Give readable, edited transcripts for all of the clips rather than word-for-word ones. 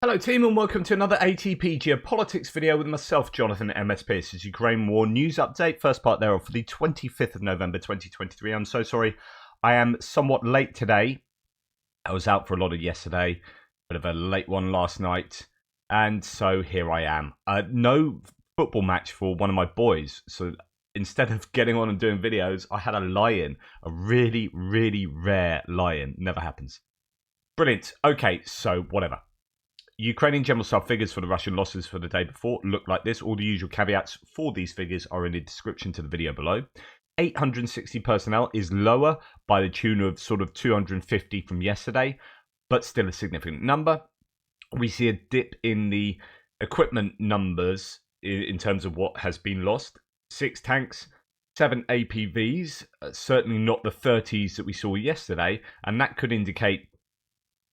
Hello team and welcome to another ATP Geopolitics video with myself, Jonathan MS Pearce. This is Ukraine War News Update, first part thereof for the 25th of November 2023. I'm so sorry, I am somewhat late today. I was out for a lot of yesterday, bit of a late one last night, and so here I am. No football match for one of my boys, so instead of getting on and doing videos, I had a lie-in, a really, really rare lie-in. Never happens. Brilliant. Okay, so whatever. Ukrainian general staff figures for the Russian losses for the day before look like this. All the usual caveats for these figures are in the description to the video below. 860 personnel is lower by the tune of sort of 250 from yesterday, but still a significant number. We see a dip in the equipment numbers in terms of what has been lost. 6 tanks, 7 APVs, certainly not the 30s that we saw yesterday, and that could indicate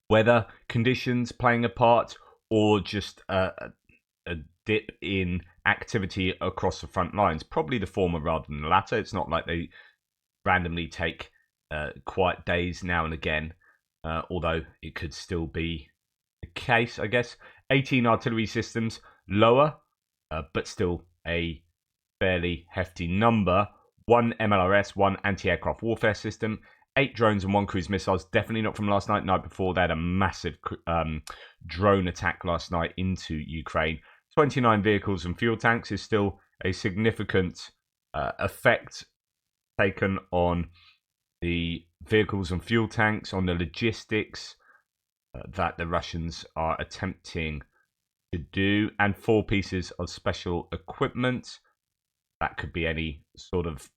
weather conditions playing a part or just a dip in activity across the front lines. Probably the former rather than the latter. It's not like they randomly take quiet days now and again, although it could still be the case, I guess. 18 artillery systems, lower, but still a fairly hefty number. 1 MLRS, 1 anti-aircraft warfare system, 8 drones and 1 cruise missiles. Definitely not from last night. Night before, they had a massive drone attack last night into Ukraine. 29 vehicles and fuel tanks is still a significant effect taken on the vehicles and fuel tanks, on the logistics that the Russians are attempting to do. And 4 pieces of special equipment. That could be any sort of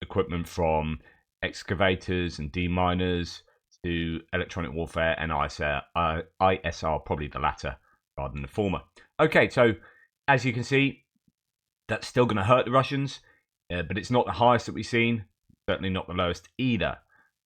equipment from excavators and deminers to electronic warfare and ISR, probably the latter rather than the former. Okay, so as you can see, that's still going to hurt the Russians, but it's not the highest that we've seen, certainly not the lowest either.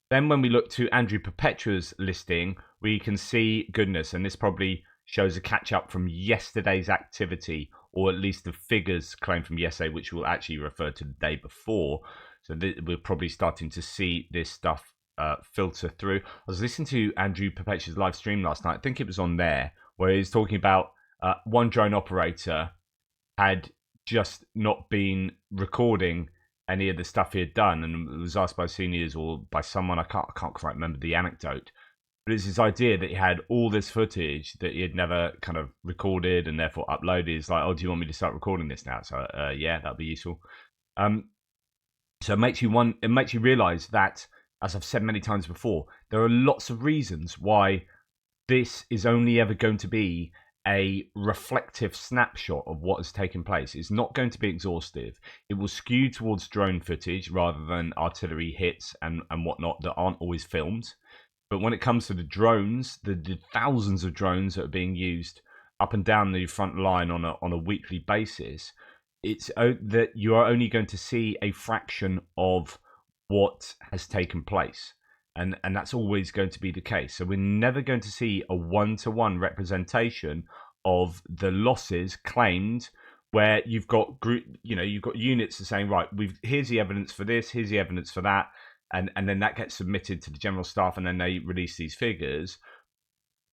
Then when we look to Andrew Perpetua's listing, we can see goodness, and this probably shows a catch-up from yesterday's activity, or at least the figures claimed from yesterday, which will actually refer to the day before. So we're probably starting to see this stuff filter through. I was listening to Andrew Perpetua's live stream last night. I think it was on there, where he was talking about one drone operator had just not been recording any of the stuff he had done, and was asked by seniors or by someone, I can't quite remember the anecdote, but it's this idea that he had all this footage that he had never kind of recorded and therefore uploaded. It's like, oh, do you want me to start recording this now? So yeah, that'd be useful. So it makes you realize that, as I've said many times before, there are lots of reasons why this is only ever going to be a reflective snapshot of what has taken place. It's not going to be exhaustive. It will skew towards drone footage rather than artillery hits and whatnot that aren't always filmed. But when it comes to the drones, the thousands of drones that are being used up and down the front line on a weekly basis, it's that you are only going to see a fraction of what has taken place. And that's always going to be the case. So we're never going to see a one-to-one representation of the losses claimed, where you've got you've got units that are saying, right, here's the evidence for this, here's the evidence for that, and then that gets submitted to the general staff, and then they release these figures.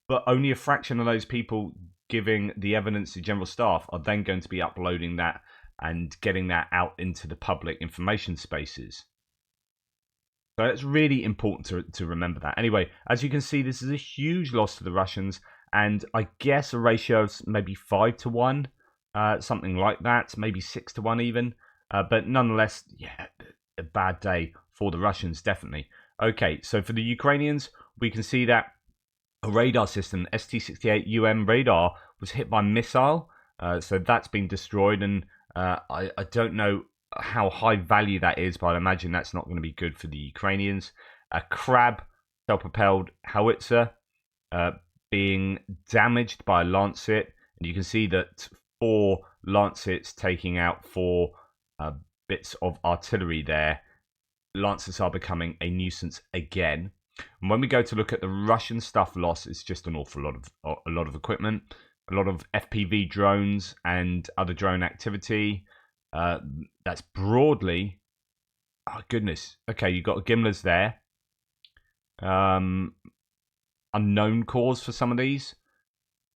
But only a fraction of those people giving the evidence to general staff are then going to be uploading that and getting that out into the public information spaces. So it's really important to remember that. Anyway, as you can see, this is a huge loss to the Russians, and I guess a ratio of maybe 5 to 1, something like that, maybe 6 to 1 even. But nonetheless, yeah, a bad day for the Russians, definitely. Okay, so for the Ukrainians, we can see that a radar system, ST-68UM radar, was hit by a missile. So that's been destroyed, and I don't know how high value that is, but I imagine that's not going to be good for the Ukrainians. A Crab self-propelled howitzer being damaged by a Lancet, and you can see that 4 Lancets taking out 4 bits of artillery there. Lancets are becoming a nuisance again. And when we go to look at the Russian stuff loss, it's just an awful lot of equipment, a lot of FPV drones and other drone activity. That's broadly, oh goodness. Okay, you've got Gimlers there. Unknown cause for some of these.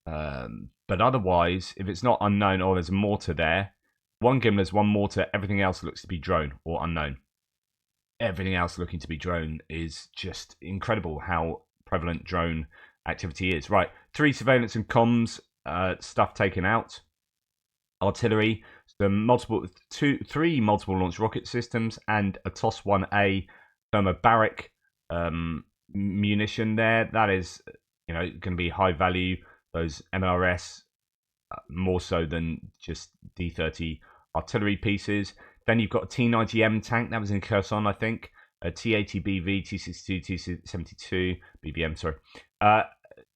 But otherwise, if it's not unknown or there's a mortar there, one gimlet, one mortar, everything else looks to be drone or unknown. Everything else looking to be drone is just incredible how prevalent drone activity is. Right, 3 surveillance and comms stuff taken out. Artillery, three multiple launch rocket systems, and a TOS-1A thermobaric munition there. That is, going to be high value. Those MRS more so than just D30 artillery pieces. Then you've got a T90M tank that was in Kherson, I think. A T80BV, T62, T72 BVM. Sorry.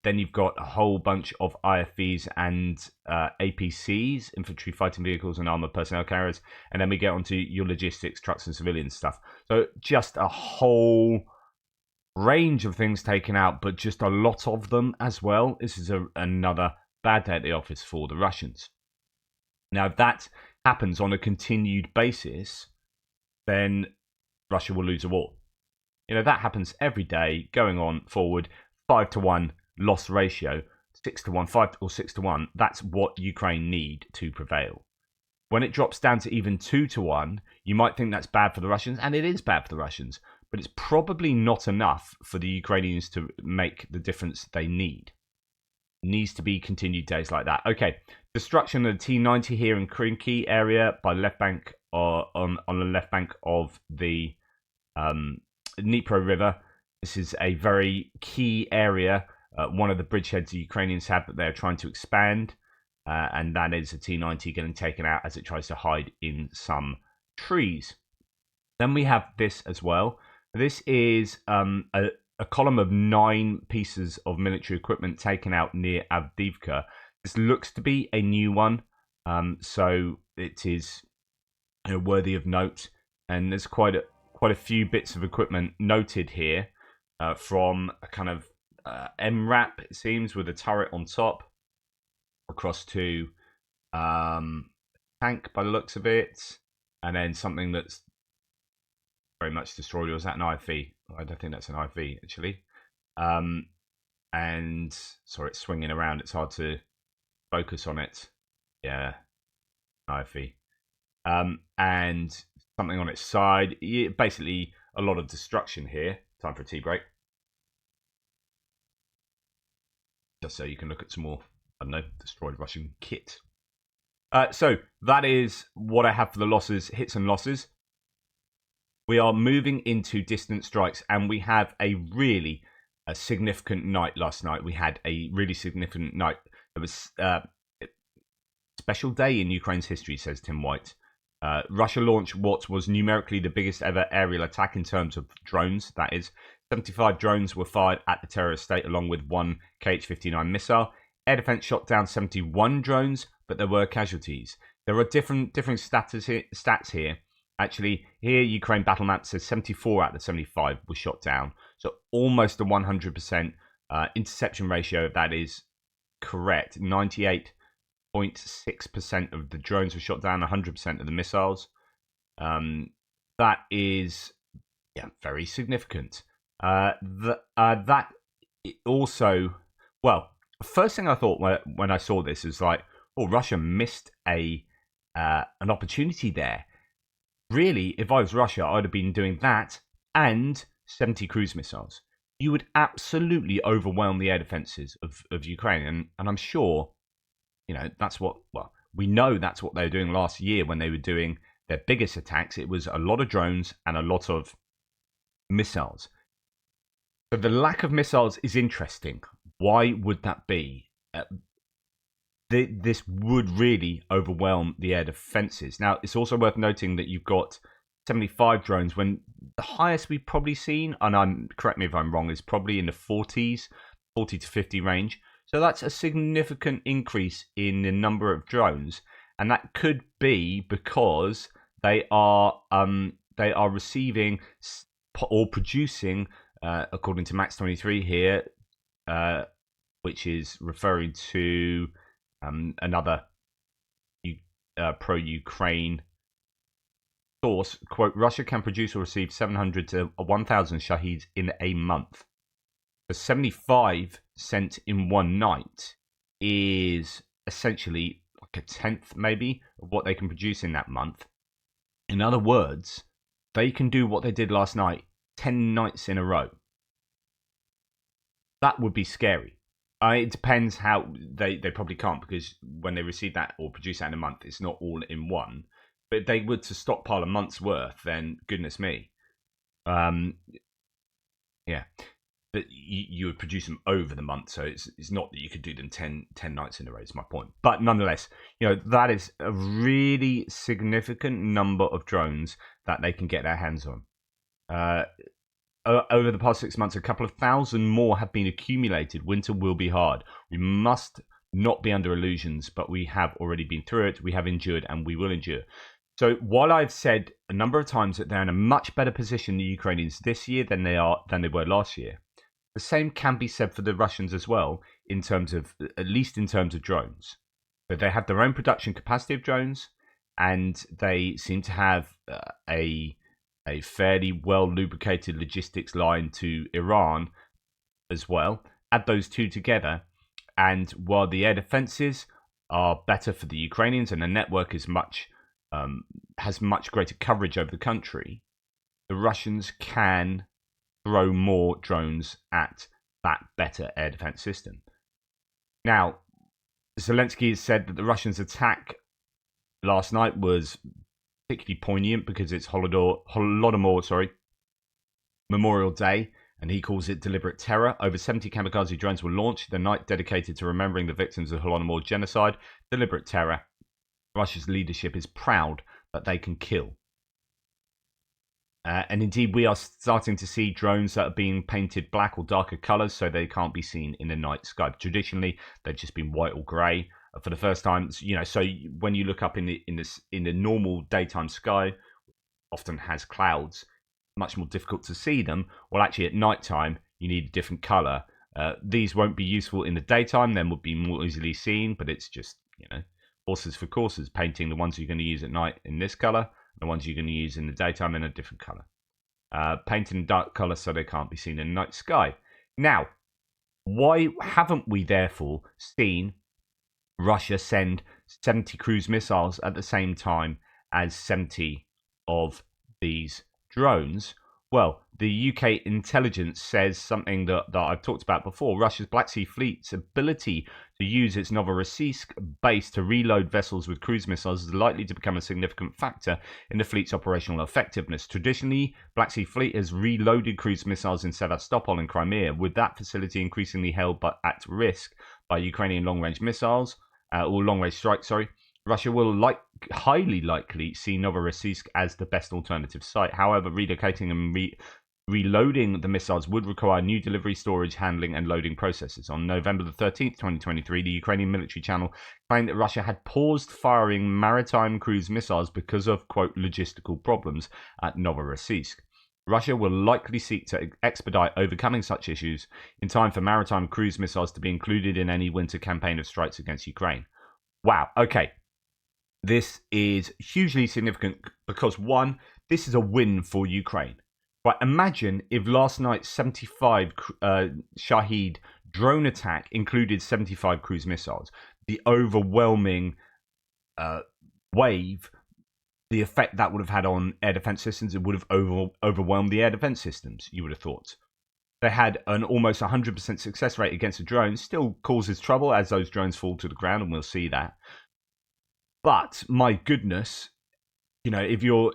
Then you've got a whole bunch of IFVs and APCs, infantry fighting vehicles and armored personnel carriers. And then we get onto your logistics, trucks and civilian stuff. So just a whole range of things taken out, but just a lot of them as well. This is another bad day at the office for the Russians. Now, if that happens on a continued basis, then Russia will lose a war. That happens every day going on forward. 5-1 loss ratio, 6-1, 5 or 6-1. That's what Ukraine need to prevail. When it drops down to even 2-1, you might think that's bad for the Russians, and it is bad for the Russians, but it's probably not enough for the Ukrainians to make the difference they need. It needs to be continued days like that. Okay, destruction of the T90 here in Krinky area by left bank or on the left bank of the Dnipro River. This is a very key area. One of the bridgeheads the Ukrainians have that they're trying to expand, and that is a T90 getting taken out as it tries to hide in some trees. Then we have this as well. This is a column of 9 pieces of military equipment taken out near Avdiivka. This looks to be a new one, so it is worthy of note. And there's quite a few bits of equipment noted here from a kind of MRAP, it seems, with a turret on top, across to tank by the looks of it, and then something that's very much destroyed. Or is that an IFV? I don't think that's an IFV, actually. And sorry, it's swinging around. It's hard to focus on it. Yeah, IFV. And something on its side. Yeah, basically, a lot of destruction here. Time for a tea break. Just so you can look at some more, I don't know, destroyed Russian kit. So that is what I have for the losses, hits and losses. We are moving into distant strikes, and we have a significant night last night. We had a really significant night. It was a special day in Ukraine's history, says Tim White. Russia launched what was numerically the biggest ever aerial attack in terms of drones. That is, 75 drones were fired at the terrorist state, along with one Kh-59 missile. Air defense shot down 71 drones, but there were casualties. There are different stats here. Actually, here Ukraine battle map says 74 out of the 75 were shot down. So almost a 100% interception ratio. That is correct. 98.6% of the drones were shot down, 100% of the missiles. That is very significant. That also, well, first thing I thought when I saw this is like, oh, Russia missed an opportunity there. Really, if I was Russia, I'd have been doing that and 70 cruise missiles. You would absolutely overwhelm the air defenses of Ukraine, and I'm sure, that's what. Well, we know that's what they were doing last year when they were doing their biggest attacks. It was a lot of drones and a lot of missiles. But the lack of missiles is interesting. Why would that be? This would really overwhelm the air defenses. Now, it's also worth noting that you've got 75 drones when the highest we've probably seen, and correct me if I'm wrong, is probably in the 40s, 40 to 50 range. So that's a significant increase in the number of drones, and that could be because they are receiving or producing, according to Max 23 here, which is referring to another pro-Ukraine source, quote, Russia can produce or receive 700 to 1,000 Shaheeds in a month. The 75 sent in one night is essentially like a tenth, maybe, of what they can produce in that month. In other words, they can do what they did last night 10 nights in a row. That would be scary. It depends how they probably can't, because when they receive that or produce that in a month, it's not all in one. But if they were to stockpile a month's worth, then goodness me. Yeah. But you would produce them over the month, so it's not that you could do them 10 nights in a row, is my point. But nonetheless, that is a really significant number of drones that they can get their hands on. Over the past 6 months, a couple of thousand more have been accumulated. Winter will be hard. We must not be under illusions, but we have already been through it. We have endured, and we will endure. So while I've said a number of times that they're in a much better position, the Ukrainians, this year than they were last year, the same can be said for the Russians as well, at least in terms of drones. But they have their own production capacity of drones, and they seem to have a fairly well lubricated logistics line to Iran as well. Add those two together, and while the air defenses are better for the Ukrainians and the network is has much greater coverage over the country, the Russians can throw more drones at that better air defense system. Now, Zelensky has said that the Russians' attack last night was particularly poignant because it's Holodomor, Memorial Day, and he calls it deliberate terror. Over 70 kamikaze drones were launched the night dedicated to remembering the victims of Holodomor genocide. Deliberate terror. Russia's leadership is proud that they can kill. And indeed, we are starting to see drones that are being painted black or darker colours so they can't be seen in the night sky. Traditionally, they've just been white or grey. For the first time, so when you look up in the normal daytime sky, often has clouds, much more difficult to see them. Well, actually, at night time, you need a different colour. These won't be useful in the daytime; then would be more easily seen. But it's just horses for courses. Painting the ones you're going to use at night in this colour, the ones you're going to use in the daytime in a different colour. Painted in dark colour so they can't be seen in the night sky. Now, why haven't we therefore seen Russia send 70 cruise missiles at the same time as 70 of these drones? Well, the UK intelligence says something that I've talked about before. Russia's Black Sea Fleet's ability to use its Novorossiysk base to reload vessels with cruise missiles is likely to become a significant factor in the fleet's operational effectiveness. Traditionally, Black Sea Fleet has reloaded cruise missiles in Sevastopol and Crimea, with that facility increasingly held at risk by Ukrainian long-range missiles, or long-range strikes, Russia will highly likely see Novorossiysk as the best alternative site. However, relocating and reloading the missiles would require new delivery, storage, handling, and loading processes. On November the 13th, 2023, the Ukrainian military channel claimed that Russia had paused firing maritime cruise missiles because of, quote, logistical problems at Novorossiysk. Russia will likely seek to expedite overcoming such issues in time for maritime cruise missiles to be included in any winter campaign of strikes against Ukraine. Wow, okay. This is hugely significant because, one, this is a win for Ukraine. Right, imagine if last night's 75 Shahed drone attack included 75 cruise missiles. The overwhelming wave, the effect that would have had on air defense systems, it would have overwhelmed the air defense systems, you would have thought. They had an almost 100% success rate against the drones, still causes trouble as those drones fall to the ground, and we'll see that. But my goodness, if you're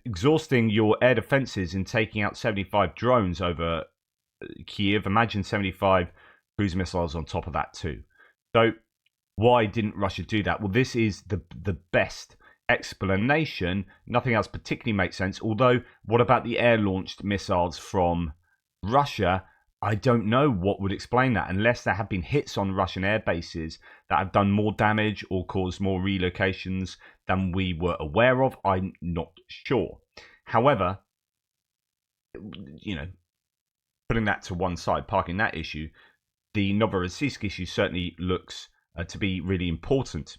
exhausting your air defenses in taking out 75 drones over Kiev, imagine 75 cruise missiles on top of that too. So why didn't Russia do that? Well, this is the best explanation. Nothing else particularly makes sense. Although, what about the air-launched missiles from Russia? I don't know what would explain that, unless there have been hits on Russian air bases that have done more damage or caused more relocations than we were aware of. I'm not sure. However, putting that to one side, parking that issue, the Novorossiysk issue certainly looks to be really important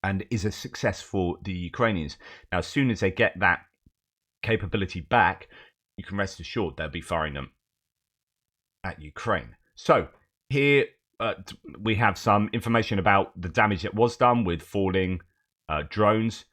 and is a success for the Ukrainians. Now, as soon as they get that capability back, you can rest assured they'll be firing them at Ukraine. So here we have some information about the damage that was done with falling drones.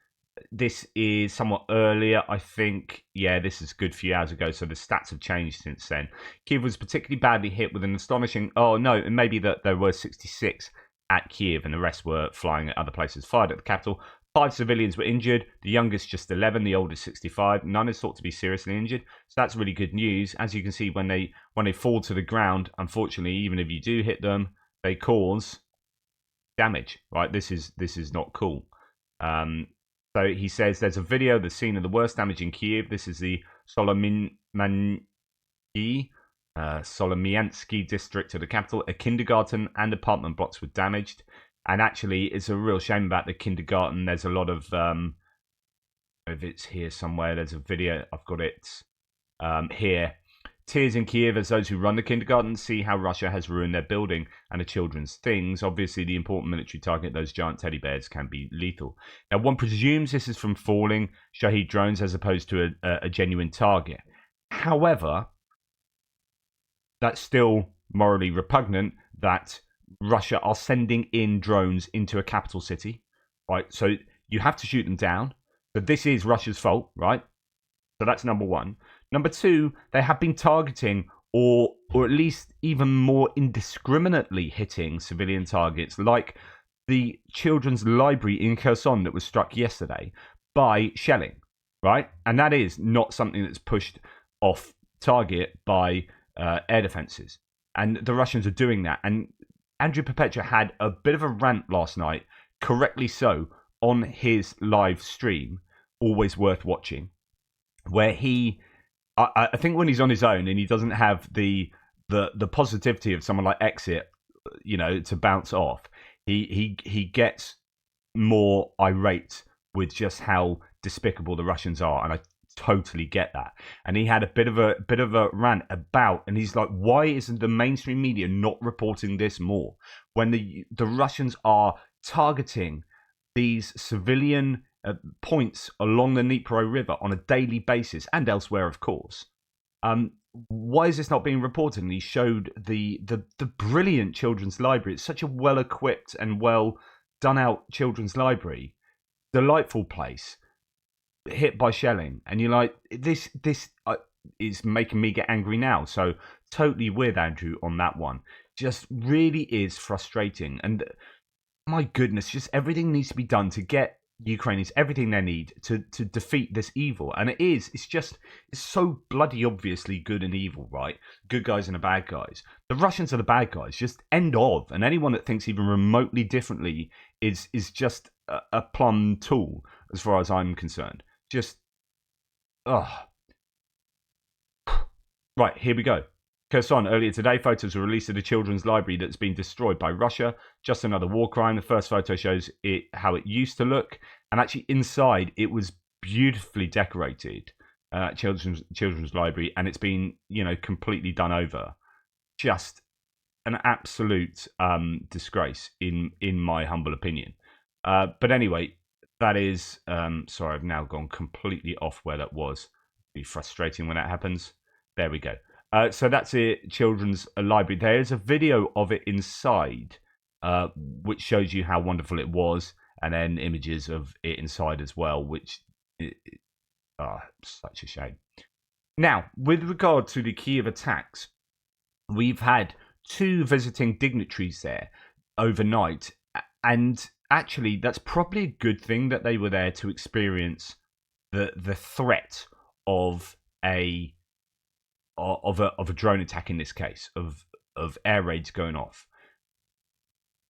This is somewhat earlier, I think. Yeah, this is a good few hours ago, so the stats have changed since then. Kiev was particularly badly hit with an astonishing... Oh, no, it may be that there were 66 at Kiev and the rest were flying at other places. Fired at the capital. 5 civilians were injured. The youngest just 11, the oldest 65. None is thought to be seriously injured. So that's really good news. As you can see, when they fall to the ground, unfortunately, even if you do hit them, they cause damage. Right? This is not cool. So he says there's a video, the scene of the worst damage in Kiev. This is the Solomiansky district of the capital. A kindergarten and apartment blocks were damaged. And actually, it's a real shame about the kindergarten. There's a lot of... if it's here somewhere, there's a video. I've got it here. Tears in Kiev as those who run the kindergarten see how Russia has ruined their building and the children's things. Obviously, the important military target, those giant teddy bears, can be lethal. Now, one presumes this is from falling Shahed drones as opposed to a genuine target. However, that's still morally repugnant that Russia are sending in drones into a capital city, right? So you have to shoot them down. But this is Russia's fault, right? So that's number one. Number two, they have been targeting or at least even more indiscriminately hitting civilian targets like the children's library in Kherson that was struck yesterday by shelling, right? And that is not something that's pushed off target by air defenses. And the Russians are doing that. And Andrew Perpetua had a bit of a rant last night, correctly so, on his live stream, always worth watching, where he... I think when he's on his own and he doesn't have the positivity of someone like Exit, to bounce off, he gets more irate with just how despicable the Russians are, and I totally get that. And he had a bit of a rant about, and he's like, why isn't the mainstream media not reporting this more when the Russians are targeting these civilian points along the Dnipro River on a daily basis and elsewhere, of course. Why is this not being reported? And he showed the brilliant children's library. It's such a well-equipped and well-done-out children's library. Delightful place, hit by shelling. And you're like, this is making me get angry now. So totally with Andrew on that one. Just really is frustrating. And my goodness, just everything needs to be done to get Ukrainians everything they need to defeat this evil. And it's so bloody obviously good and evil, right? Good guys and the bad guys. The Russians are the bad guys, just end of. And anyone that thinks even remotely differently is just a plum tool as far as I'm concerned. Just right, here we go. Kherson, earlier today, photos were released of the children's library that's been destroyed by Russia. Just another war crime. The first photo shows it how it used to look. And actually inside, it was beautifully decorated, children's library. And it's been, completely done over. Just an absolute disgrace, in my humble opinion. But anyway, that is... sorry, I've now gone completely off where that was. It'd be frustrating when that happens. There we go. So that's it, children's library. There is a video of it inside, which shows you how wonderful it was, and then images of it inside as well, which such a shame. Now, with regard to the Kiev attacks, we've had 2 visiting dignitaries there overnight, and actually, that's probably a good thing that they were there to experience the threat of a drone attack, in this case, of air raids going off.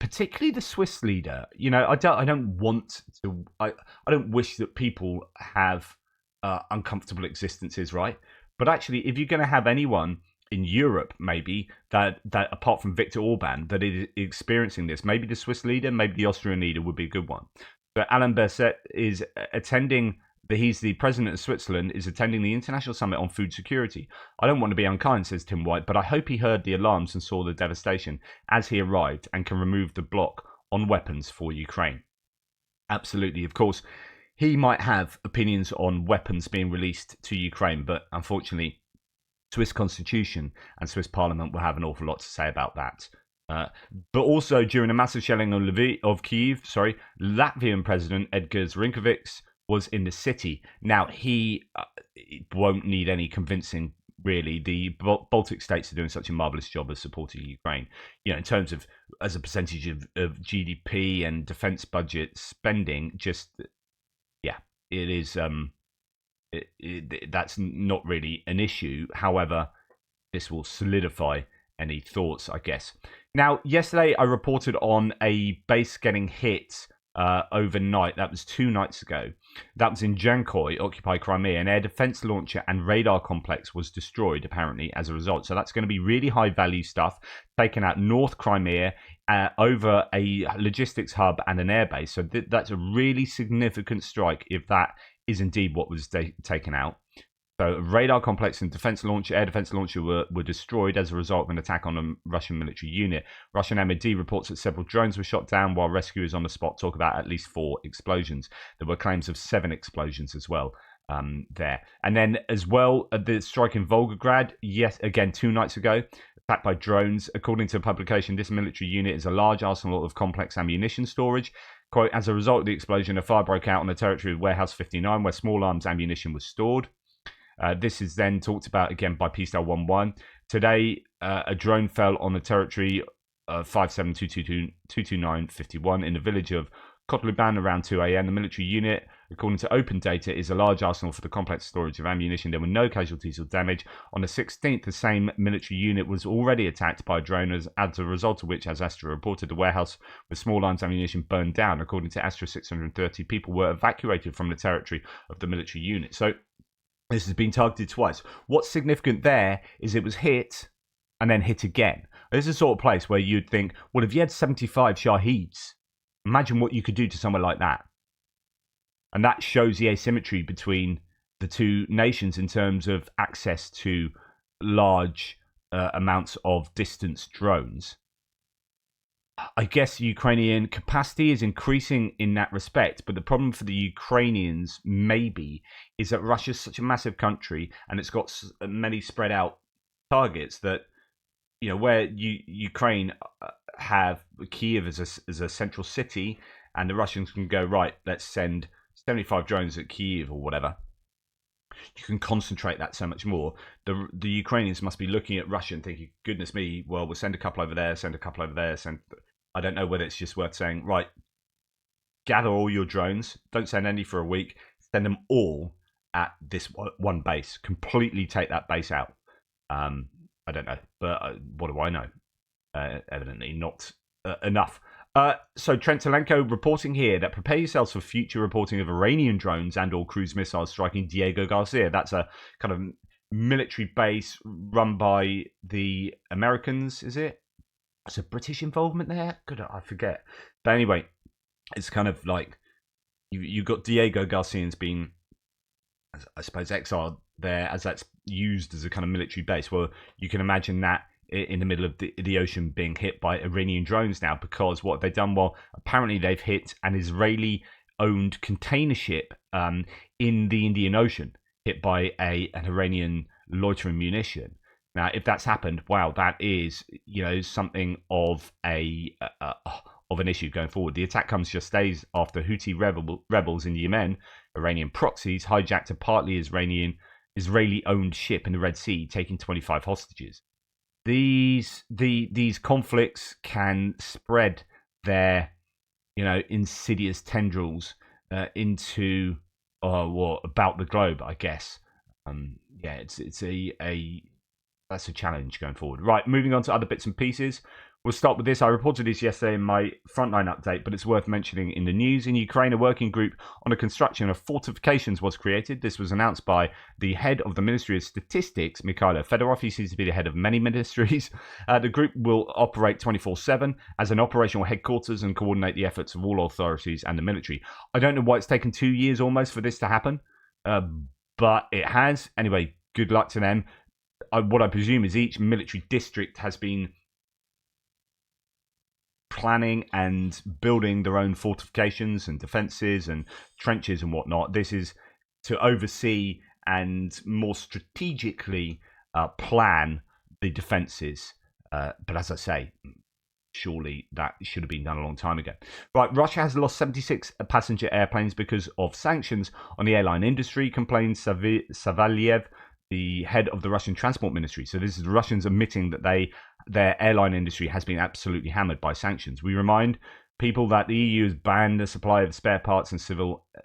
Particularly the Swiss leader. I don't want to. I don't wish that people have uncomfortable existences, right? But actually, if you're going to have anyone in Europe, maybe that apart from Viktor Orban, that is experiencing this, maybe the Swiss leader, maybe the Austrian leader would be a good one. So Alain Berset is attending. He's the president of Switzerland, is attending the International Summit on Food Security. I don't want to be unkind, says Tim White, but I hope he heard the alarms and saw the devastation as he arrived and can remove the block on weapons for Ukraine. Absolutely. Of course, he might have opinions on weapons being released to Ukraine, but unfortunately, Swiss Constitution and Swiss Parliament will have an awful lot to say about that Uh, but also during a massive shelling of Kyiv, Latvian President Edgars Rinkovics was in the city. Now, he won't need any convincing, really. The Baltic states are doing such a marvelous job of supporting Ukraine, in terms of as a percentage of GDP and defense budget spending. Just, yeah, it is. That's not really an issue. However, this will solidify any thoughts, I guess. Now, yesterday I reported on a base getting hit overnight. That was 2 nights ago. That was in Jankoy, occupied Crimea. An air defense launcher and radar complex was destroyed, apparently, as a result. So that's going to be really high value stuff taken out North Crimea over a logistics hub and an airbase. So that's a really significant strike if that is indeed what was taken out. So radar complex and air defense launcher were destroyed as a result of an attack on a Russian military unit. Russian MOD reports that several drones were shot down, while rescuers on the spot talk about at least 4 explosions. There were claims of 7 explosions as well there. And then as well, the strike in Volgograd, yes, again, 2 nights ago, attacked by drones. According to a publication, this military unit is a large arsenal of complex ammunition storage. Quote, as a result of the explosion, a fire broke out on the territory of Warehouse 59, where small arms ammunition was stored. This is then talked about again by Peacedale 11. Today, a drone fell on the territory of 57222951 in the village of Kotluban around 2 a.m. The military unit, according to open data, is a large arsenal for the complex storage of ammunition. There were no casualties or damage. On the 16th, the same military unit was already attacked by a drone, as a result of which, as Astra reported, the warehouse with small arms ammunition burned down. According to Astra, 630 people were evacuated from the territory of the military unit. So this has been targeted twice. What's significant there is it was hit and then hit again. This is the sort of place where you'd think, well, if you had 75 Shaheeds, imagine what you could do to somewhere like that. And that shows the asymmetry between the two nations in terms of access to large amounts of distance drones. I guess Ukrainian capacity is increasing in that respect, but the problem for the Ukrainians maybe is that Russia's such a massive country and it's got many spread out targets that, where Ukraine have Kiev as a central city, and the Russians can go, right, let's send 75 drones at Kiev or whatever. You can concentrate that so much more. The Ukrainians must be looking at Russia and thinking, goodness me, well, we'll send a couple over there, send a couple over there, I don't know whether it's just worth saying, right, gather all your drones, don't send any for a week, send them all at this one base, completely take that base out. I don't know, but what do I know? Evidently not enough. So Trentalenko reporting here that prepare yourselves for future reporting of Iranian drones and or cruise missiles striking Diego Garcia. That's a kind of military base run by the Americans, is it? Is there British involvement there? Good, I forget. But anyway, it's kind of like you've got Diego Garcia's been, I suppose, exiled there as that's used as a kind of military base. Well, you can imagine that in the middle of the ocean being hit by Iranian drones now, because what they've done, well, apparently they've hit an Israeli-owned container ship in the Indian Ocean, hit by an Iranian loitering munition. Now, if that's happened, wow, that is, something of an issue going forward. The attack comes just days after Houthi rebels in Yemen, Iranian proxies, hijacked a partly Israeli-owned ship in the Red Sea, taking 25 hostages. These conflicts can spread their, insidious tendrils into about the globe, I guess. It's that's a challenge going forward. Right, moving on to other bits and pieces. We'll start with this. I reported this yesterday in my frontline update, but it's worth mentioning in the news. In Ukraine, a working group on the construction of fortifications was created. This was announced by the head of the Ministry of Statistics, Mikhailo Fedorov. He seems to be the head of many ministries. The group will operate 24/7 as an operational headquarters and coordinate the efforts of all authorities and the military. I don't know why it's taken 2 years almost for this to happen, but it has. Anyway, good luck to them. What I presume is each military district has been planning and building their own fortifications and defenses and trenches and whatnot. This is to oversee and more strategically plan the defenses. But as I say, surely that should have been done a long time ago. Right, Russia has lost 76 passenger airplanes because of sanctions on the airline industry, complained Savalyev, the head of the Russian Transport Ministry. So this is the Russians admitting that their airline industry has been absolutely hammered by sanctions. We remind people that the EU has banned the supply of spare parts and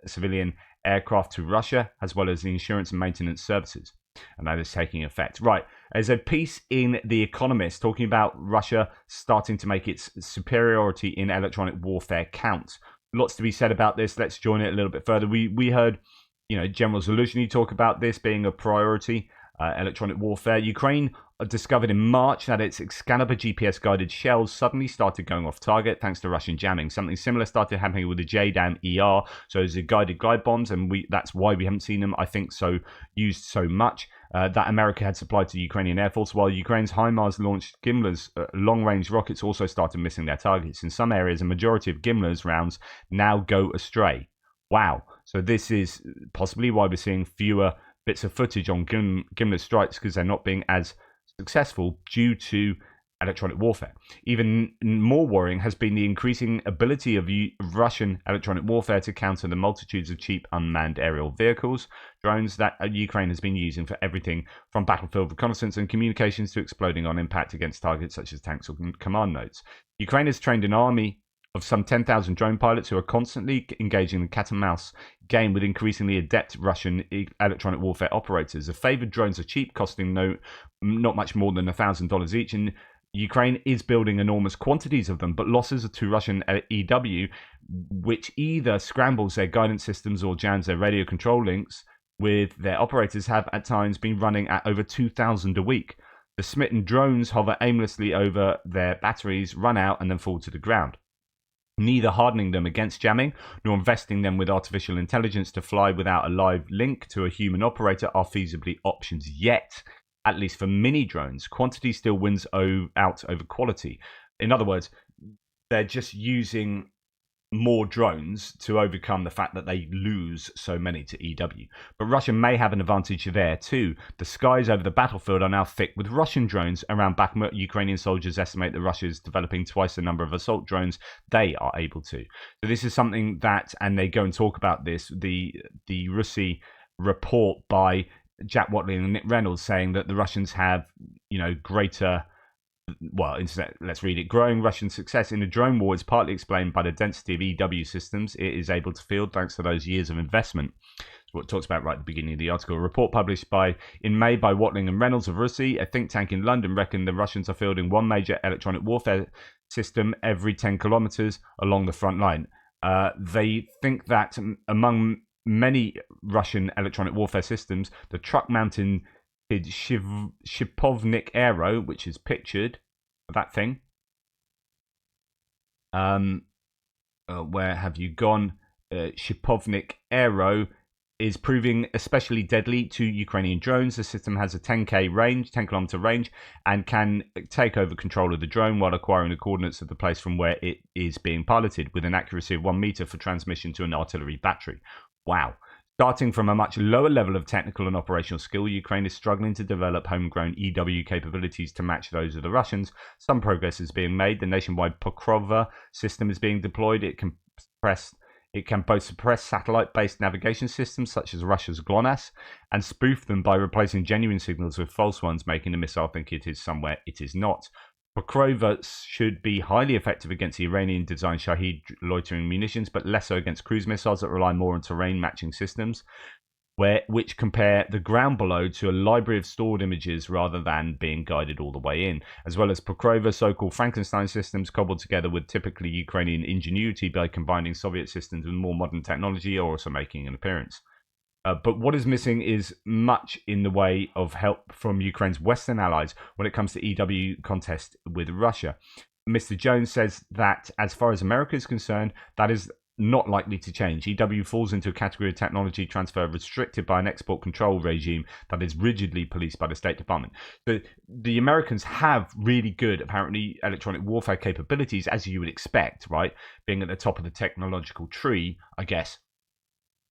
civilian aircraft to Russia, as well as the insurance and maintenance services. And that is taking effect. Right, there's a piece in The Economist talking about Russia starting to make its superiority in electronic warfare count. Lots to be said about this. Let's join it a little bit further. We heard, General Zaluzhny talk about this being a priority, electronic warfare. Ukraine discovered in March that its Excalibur GPS-guided shells suddenly started going off target thanks to Russian jamming. Something similar started happening with the JDAM ER, so it's the guided glide bombs, and that's why we haven't seen them, I think, used so much. That America had supplied to the Ukrainian Air Force, while Ukraine's HIMARS-launched Gimler's long-range rockets also started missing their targets. In some areas, a majority of Gimler's rounds now go astray. Wow. So this is possibly why we're seeing fewer bits of footage on Gimler strikes, because they're not being as successful due to electronic warfare. Even more worrying has been the increasing ability of Russian electronic warfare to counter the multitudes of cheap unmanned aerial vehicles, drones that Ukraine has been using for everything from battlefield reconnaissance and communications to exploding on impact against targets such as tanks or command nodes. Ukraine has trained an army of some 10,000 drone pilots who are constantly engaging the cat and mouse game with increasingly adept Russian electronic warfare operators. The favoured drones are cheap, costing not much more than $1,000 each, and Ukraine is building enormous quantities of them, but losses to Russian EW, which either scrambles their guidance systems or jams their radio control links with their operators, have at times been running at over 2,000 a week. The smitten drones hover aimlessly over their batteries, run out, and then fall to the ground. Neither hardening them against jamming nor investing them with artificial intelligence to fly without a live link to a human operator are feasibly options yet, at least for mini drones. Quantity still wins out over quality. In other words, they're just using more drones to overcome the fact that they lose so many to EW. But Russia may have an advantage there too. The skies over the battlefield are now thick with Russian drones around Bakhmut. Ukrainian soldiers estimate that Russia is developing twice the number of assault drones they are able to. So this is something that, and they go and talk about this, the Russi report by Jack Watling and Nick Reynolds saying that the Russians have, greater... Well, let's read it. Growing Russian success in the drone war is partly explained by the density of EW systems it is able to field thanks to those years of investment. That's what it talks about right at the beginning of the article. A report published in May by Watling and Reynolds of Russi, a think tank in London, reckoned the Russians are fielding one major electronic warfare system every 10 kilometers along the front line. They think that among many Russian electronic warfare systems, the truck-mounted Shipovnik Aero, which is pictured, that thing. Where have you gone? Shipovnik Aero is proving especially deadly to Ukrainian drones. The system has a 10 kilometer range, and can take over control of the drone while acquiring the coordinates of the place from where it is being piloted, with an accuracy of 1 meter for transmission to an artillery battery. Wow. Starting from a much lower level of technical and operational skill, Ukraine is struggling to develop homegrown EW capabilities to match those of the Russians. Some progress is being made. The nationwide Pokrova system is being deployed. It can both suppress satellite-based navigation systems such as Russia's GLONASS and spoof them by replacing genuine signals with false ones, making the missile think it is somewhere it is not. Pokrova should be highly effective against the Iranian-designed Shahed loitering munitions, but less so against cruise missiles that rely more on terrain-matching systems, which compare the ground below to a library of stored images rather than being guided all the way in, as well as Pokrova so-called Frankenstein systems cobbled together with typically Ukrainian ingenuity by combining Soviet systems with more modern technology, are also making an appearance. But what is missing is much in the way of help from Ukraine's Western allies when it comes to EW contest with Russia. Mr. Jones says that as far as America is concerned, that is not likely to change. EW falls into a category of technology transfer restricted by an export control regime that is rigidly policed by the State Department. The Americans have really good, apparently, electronic warfare capabilities, as you would expect, right? Being at the top of the technological tree, I guess.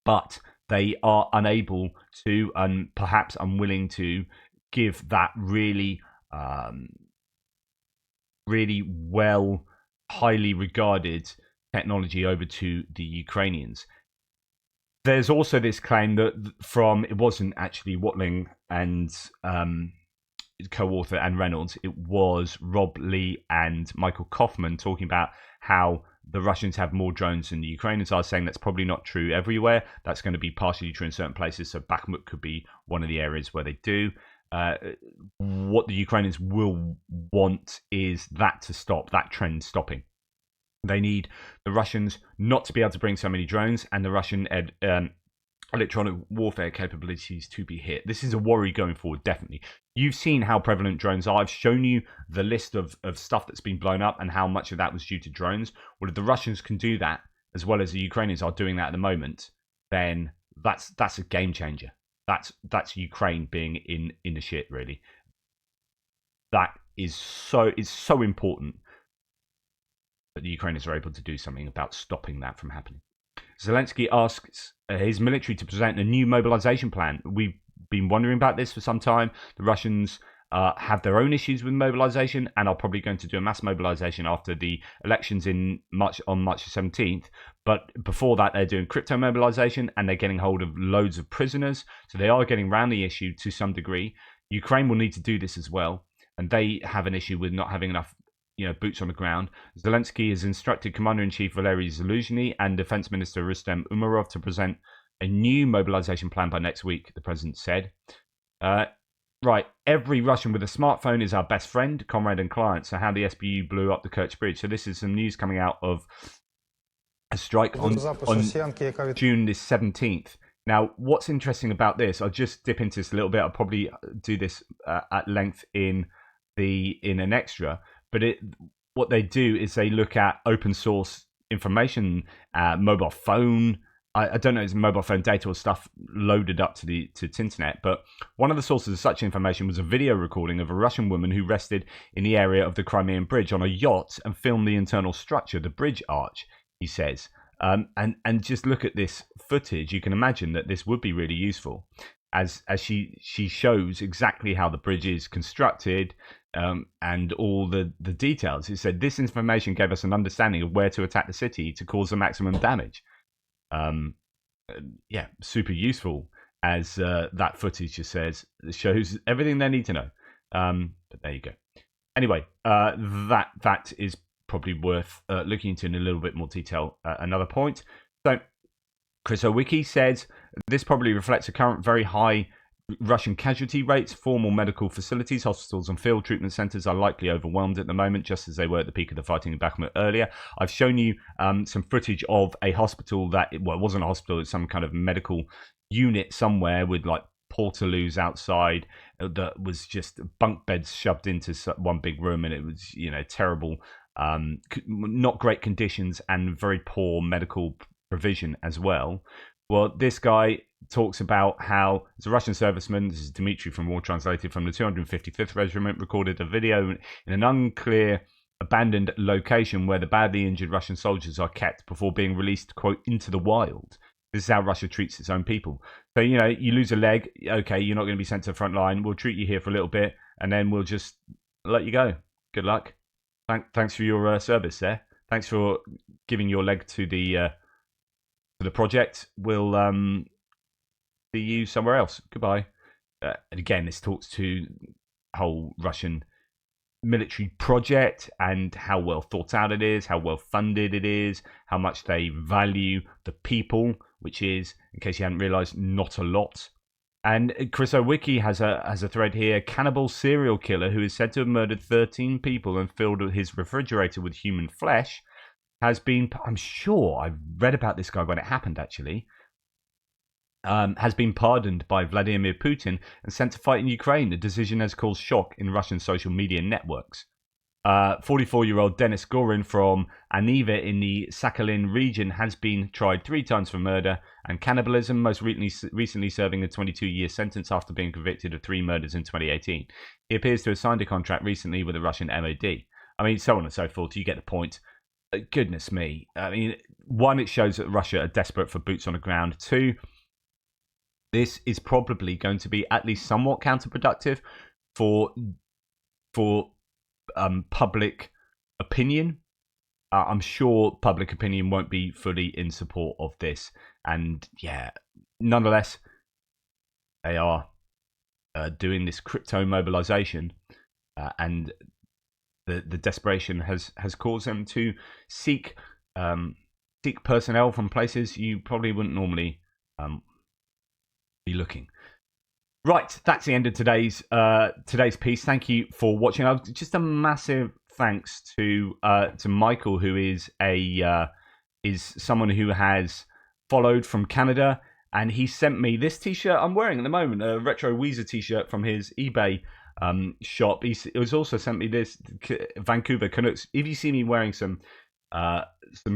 But they are unable to, and perhaps unwilling to, give that really really well, highly regarded technology over to the Ukrainians. There's also this claim that it wasn't actually Watling and co-author and Reynolds, it was Rob Lee and Michael Kaufman talking about how the Russians have more drones than the Ukrainians are, saying that's probably not true everywhere. That's going to be partially true in certain places. So Bakhmut could be one of the areas where they do. What the Ukrainians will want is that to stop, that trend stopping. They need the Russians not to be able to bring so many drones, and the Russian electronic warfare capabilities to be hit. This is a worry going forward, definitely. You've seen how prevalent drones are. I've shown you the list of stuff that's been blown up and how much of that was due to drones. Well, if the Russians can do that, as well as the Ukrainians are doing that at the moment, then that's a game changer. That's Ukraine being in the shit, really. That is so important that the Ukrainians are able to do something about stopping that from happening. Zelensky asks his military to present a new mobilization plan. We've been wondering about this for some time. The Russians have their own issues with mobilization and are probably going to do a mass mobilization after the elections on March the 17th. But before that, they're doing crypto mobilization and they're getting hold of loads of prisoners. So they are getting around the issue to some degree. Ukraine will need to do this as well. And they have an issue with not having enough boots on the ground. Zelensky has instructed Commander-in-Chief Valery Zaluzhny and Defense Minister Rustem Umerov to present a new mobilization plan by next week, the president said. Right, every Russian with a smartphone is our best friend, comrade and client. So how the SBU blew up the Kerch Bridge. So this is some news coming out of a strike on June the 17th. Now, what's interesting about this, I'll just dip into this a little bit. I'll probably do this at length in an extra. But what they do is they look at open source information, mobile phone. I don't know, it's mobile phone data or stuff loaded up to the internet. But one of the sources of such information was a video recording of a Russian woman who rested in the area of the Crimean Bridge on a yacht and filmed the internal structure, the bridge arch, he says. And just look at this footage. You can imagine that this would be really useful as she shows exactly how the bridge is constructed. And all the details. It said this information gave us an understanding of where to attack the city to cause the maximum damage. Super useful, as that footage just says. It shows everything they need to know. But there you go. Anyway, that is probably worth looking into in a little bit more detail. Another point. So Chris Owicki says this probably reflects a current very high Russian casualty rates. Formal medical facilities, hospitals and field treatment centres are likely overwhelmed at the moment, just as they were at the peak of the fighting in Bakhmut earlier. I've shown you some footage of a hospital it wasn't a hospital, it's some kind of medical unit somewhere with like portaloos outside that was just bunk beds shoved into one big room, and it was terrible, not great conditions and very poor medical provision as well. Well, this guy talks about how, as a Russian serviceman, this is Dmitry from War Translated, from the 255th Regiment, recorded a video in an unclear, abandoned location where the badly injured Russian soldiers are kept before being released, quote, into the wild. This is how Russia treats its own people. So, you lose a leg, okay, you're not going to be sent to the front line. We'll treat you here for a little bit, and then we'll just let you go. Good luck. Thanks for your service there. Thanks for giving your leg to the project. We'll see you somewhere else. Goodbye. And again, this talks to the whole Russian military project and how well thought out it is, how well funded it is, how much they value the people, which is, in case you hadn't realised, not a lot. And Chris Owicki has a thread here. Cannibal serial killer who is said to have murdered 13 people and filled his refrigerator with human flesh has been, I'm sure I've read about this guy when it happened actually, has been pardoned by Vladimir Putin and sent to fight in Ukraine. The decision has caused shock in Russian social media networks. 44-year-old Denis Gorin from Aniva in the Sakhalin region has been tried 3 times for murder and cannibalism, most recently serving a 22-year sentence after being convicted of 3 murders in 2018. He appears to have signed a contract recently with the Russian MOD. I mean, so on and so forth. You get the point. Goodness me. I mean, 1, it shows that Russia are desperate for boots on the ground. 2, this is probably going to be at least somewhat counterproductive for public opinion. I'm sure public opinion won't be fully in support of this. And yeah, nonetheless, they are doing this crypto mobilization, and the desperation has caused them to seek personnel from places you probably wouldn't normally be looking. Right, that's the end of today's piece. Thank you for watching. Just a massive thanks to Michael, who is someone who has followed from Canada, and he sent me this T-shirt I'm wearing at the moment, a Retro Weezer T-shirt from his eBay shop. He was also sent me this Vancouver Canucks. If you see me wearing some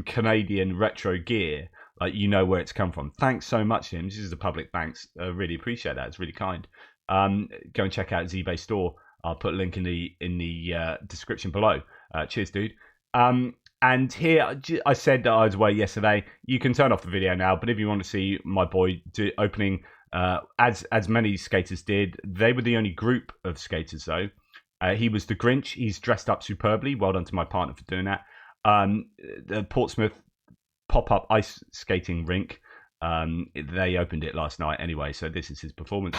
Canadian retro gear, like, you know where it's come from. Thanks so much to him. This is a public thanks. I really appreciate that. It's really kind. Go and check out his eBay store. I'll put a link in the description below. Cheers, dude. And here, I said that I was away yesterday. You can turn off the video now, but if you want to see my boy opening, as many skaters did, they were the only group of skaters, though. He was the Grinch. He's dressed up superbly. Well done to my partner for doing that. The Portsmouth pop-up ice skating rink, they opened it last night anyway, so this is his performance.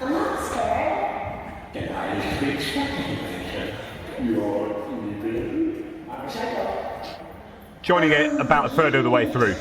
I'm not scared. Then I used to be expecting you're leaving. Joining it about a third of the way through.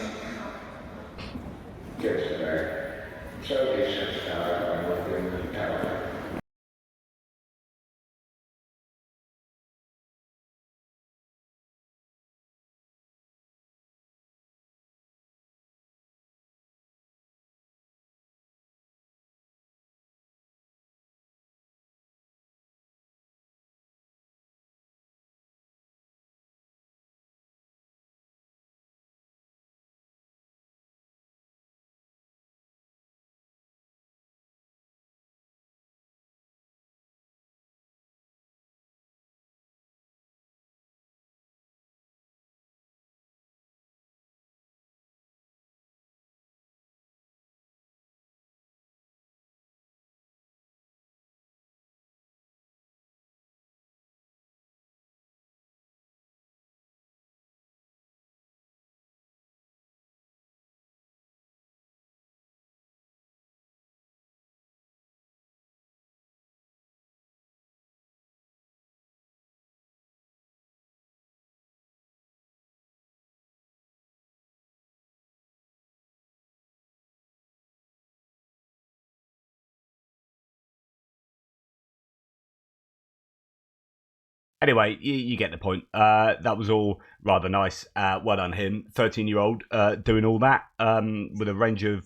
Anyway, you get the point. That was all rather nice. Well done him, 13-year-old, doing all that with a range of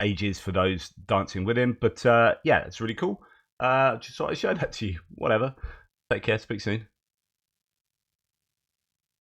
ages for those dancing with him. But yeah, it's really cool. Just thought I'd show that to you. Whatever. Take care. Speak soon.